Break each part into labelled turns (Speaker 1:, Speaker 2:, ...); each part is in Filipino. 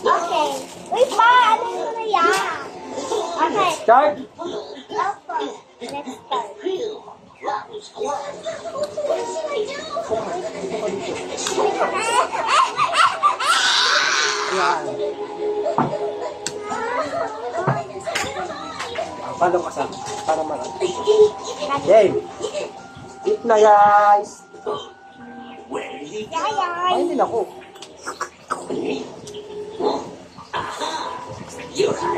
Speaker 1: Okay. Wait pa, ano yun na yan? Okay.
Speaker 2: Start!
Speaker 1: Let's start.
Speaker 2: Yan. Paano ka sa? Para marami. Game! Eat na guys!
Speaker 1: Yayay!
Speaker 2: Ay, hindi na ako.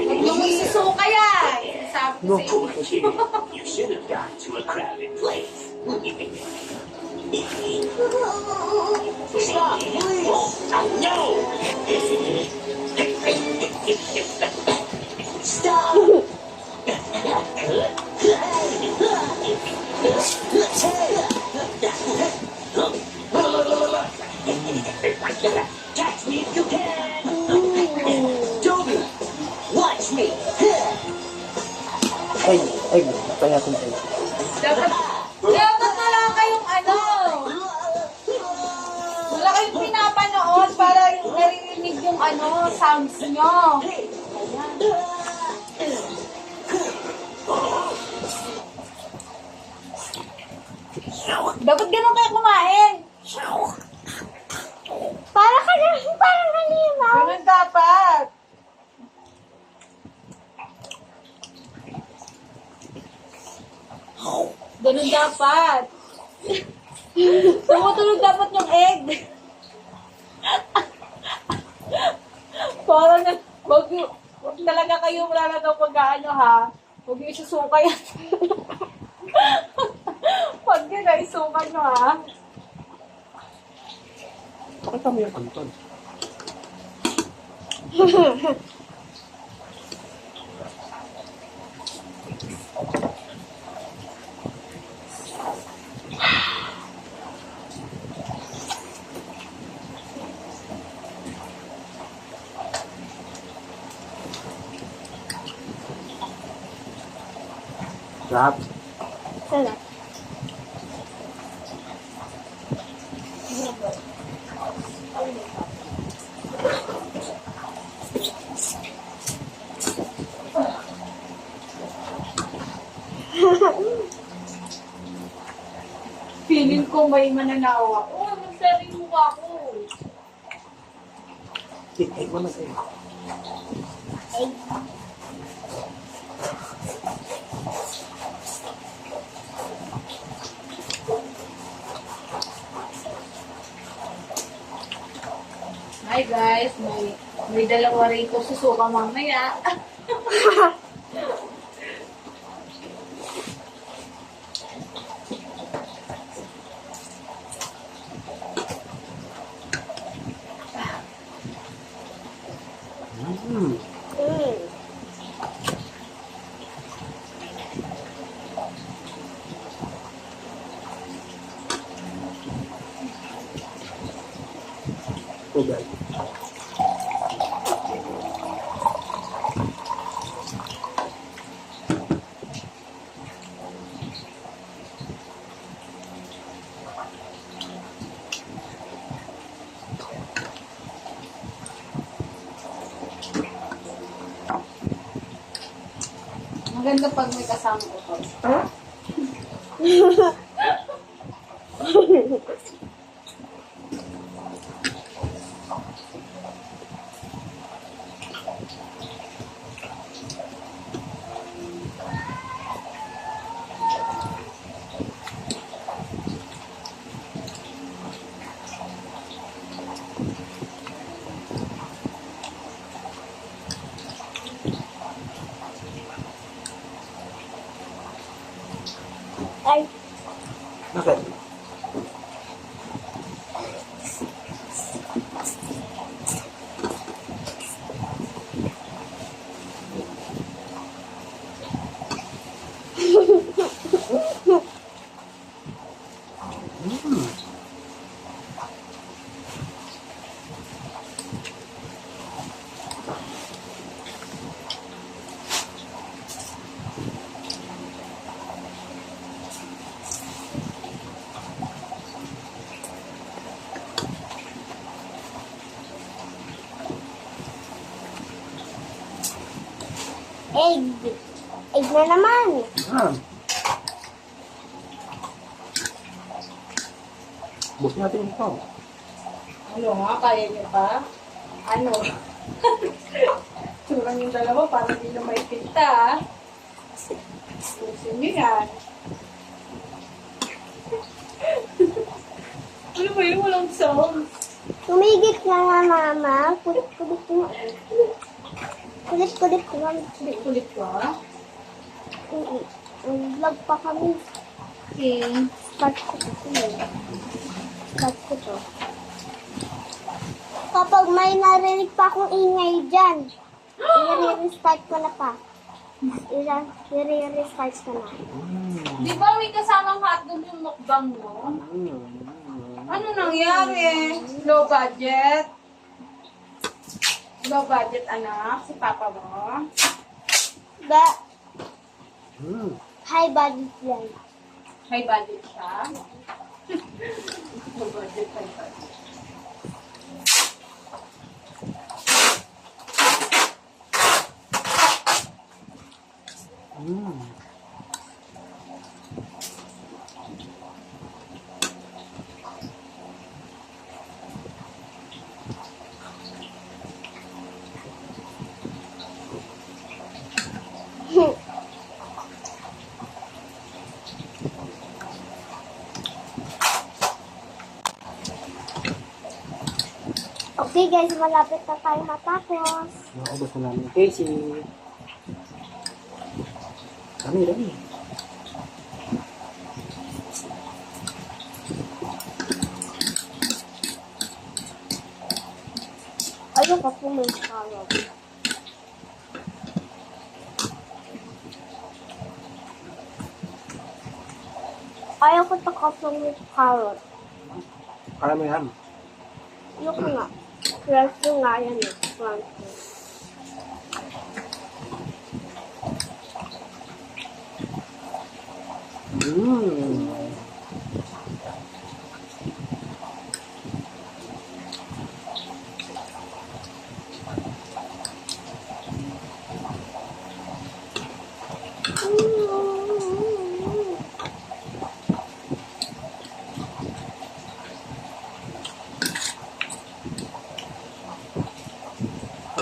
Speaker 3: Yung isusuka yan. Sabi ko
Speaker 2: No.
Speaker 3: sa inyo.
Speaker 4: You should have gone to a crowded place. Stop, please! No! Stop! Catch me if you can! Toby, watch me!
Speaker 2: Ay, kaya natin tayo.
Speaker 3: Dapat wala kayong ano. Wala kayong pinapanood para yung naririnig yung ano, sounds nyo. Dapat ganun kayo kumain.
Speaker 1: Para kanina.
Speaker 3: Ganun dapat. Ganun dapat. Tumutulog dapat yung egg. Parang wag talaga kayo wala na daw pag-ano ha. Huwag yung isusuka yan. Huwag yun na isuka nyo ha.
Speaker 2: Pakita mo yung kanton. Sarap.
Speaker 1: Sarap.
Speaker 3: Feeling ko may mananawa. Oh, nagsaring mukha ko.
Speaker 2: Ay, mo na sa'yo.
Speaker 3: Hi guys, may dalawa rito susuka mamaya.
Speaker 2: Mm. Tubig.
Speaker 3: Maganda pag may kasama ko to.
Speaker 1: Ay,
Speaker 2: Bakit?
Speaker 1: Egg. Egg na naman.
Speaker 2: Ah. Bus natin ito.
Speaker 3: Ano nga, kaya niyo pa? Ano? Turang yung dalawa para hindi na may pinta. Gusto niyo yan. Ano ba yun? Walang sound.
Speaker 1: Tumigit na nga, Mama. Kulit-kulit na. Kulit-kulit na.
Speaker 3: Kulit ka?
Speaker 1: Vlog pa kami.
Speaker 3: Okay.
Speaker 1: Start ko to. Start ko to. Kapag may narinig pa akong ingay dyan, i-restart ko na pa. I-restart ko na.
Speaker 3: Di ba may kasamang hotdog yung mukbang mo? Ano nangyari? Low budget? Low budget, anak? Si papa mo?
Speaker 1: Ba, high budget yan.
Speaker 3: High budget siya? Low budget, high budget.
Speaker 1: Okay guys, malapit na tayo matapos.
Speaker 2: Nakabos na namin Casey. Dami.
Speaker 1: Ayun ka po may salad. Ayaw ko takasong with carrot.
Speaker 2: Kaya mo yan.
Speaker 1: Ayoko nga. Fresh yung nga yan eh. Fresh.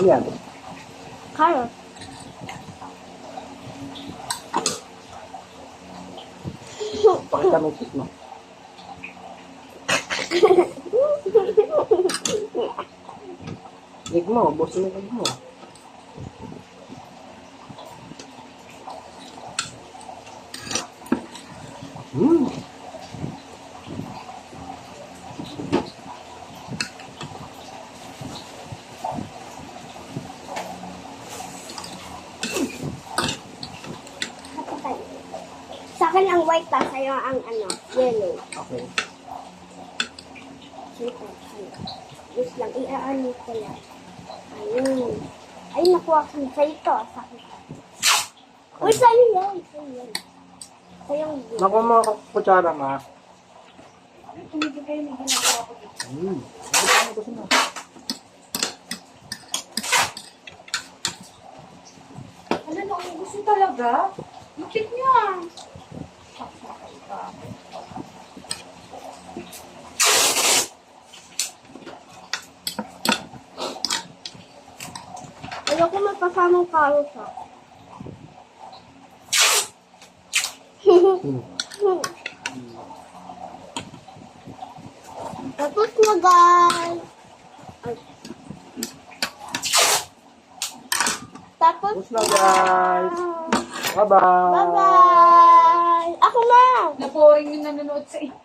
Speaker 2: Ano yan?
Speaker 1: Carrot.
Speaker 2: Pakita mo yung cake mo. Cake mo, boss mo yung cake mo.
Speaker 1: Sa akin ang white pa, sa'yo ang ano, yellow.
Speaker 2: Okay.
Speaker 1: Ito, ano. Just lang, iaano ko lang. Ayun. Ay, nakuha ko sa ito. Sa akin. Uy, sa'yo yan. Sa'yo yan. Sa'yo yan.
Speaker 2: Naku mga kutsara ma.
Speaker 3: Tumigil kayo, may ginagawa ko dito.
Speaker 2: Ano gusto mo?
Speaker 3: Ano na, ang gusto talaga? Lupit niya.
Speaker 1: Ayoko magpasamang carrot ha. Tapos na guys. Ay. Tapos
Speaker 2: Tapos na guys. Bye-bye.
Speaker 1: Bye-bye. Ako na.
Speaker 3: Naporing yung nanonood sa inyo.